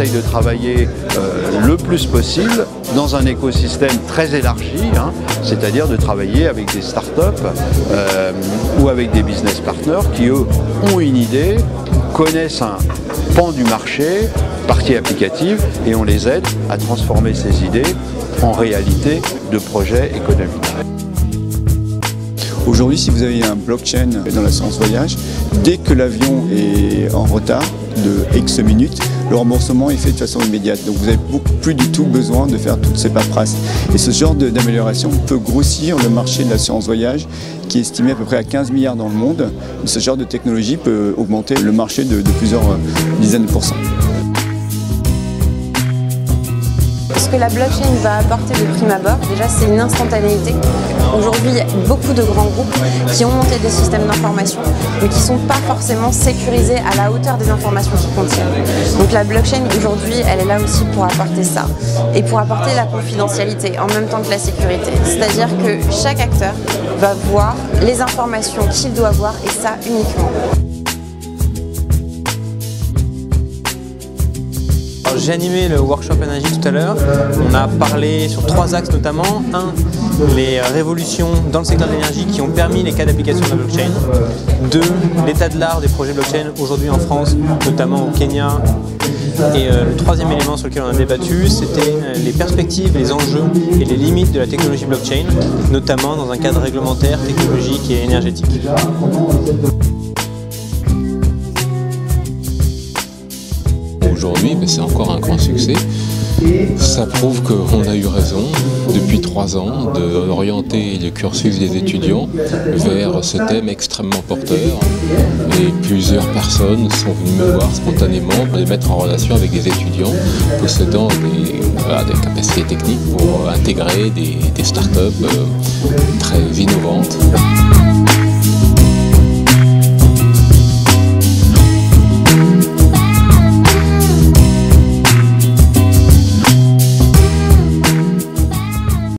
essaye de travailler le plus possible dans un écosystème très élargi, hein, c'est-à-dire de travailler avec des startups ou avec des business partners qui, eux, ont une idée, connaissent un pan du marché, partie applicative, et on les aide à transformer ces idées en réalité de projets économiques. Aujourd'hui, si vous avez un blockchain dans l'assurance voyage, dès que l'avion est en retard de X minutes, le remboursement est fait de façon immédiate. Donc vous n'avez plus du tout besoin de faire toutes ces paperasses. Et ce genre d'amélioration peut grossir le marché de l'assurance voyage, qui est estimé à peu près à 15 milliards dans le monde. Ce genre de technologie peut augmenter le marché de plusieurs dizaines de pourcents. Ce que la blockchain va apporter de prime abord, déjà c'est une instantanéité. Aujourd'hui, il y a beaucoup de grands groupes qui ont monté des systèmes d'information, mais qui ne sont pas forcément sécurisés à la hauteur des informations qu'ils contiennent. Donc la blockchain aujourd'hui, elle est là aussi pour apporter ça, et pour apporter la confidentialité en même temps que la sécurité. C'est-à-dire que chaque acteur va voir les informations qu'il doit voir, et ça uniquement. J'ai animé le workshop énergie tout à l'heure. On a parlé sur 3 axes notamment. 1. Les révolutions dans le secteur de l'énergie qui ont permis les cas d'application de la blockchain. 2. L'état de l'art des projets blockchain aujourd'hui en France, notamment au Kenya. Et le 3e élément sur lequel on a débattu, c'était les perspectives, les enjeux et les limites de la technologie blockchain, notamment dans un cadre réglementaire, technologique et énergétique. Aujourd'hui, c'est encore un grand succès. Ça prouve qu'on a eu raison depuis 3 ans d'orienter le cursus des étudiants vers ce thème extrêmement porteur. Et plusieurs personnes sont venues me voir spontanément pour les mettre en relation avec des étudiants possédant des capacités techniques pour intégrer des startups très innovantes.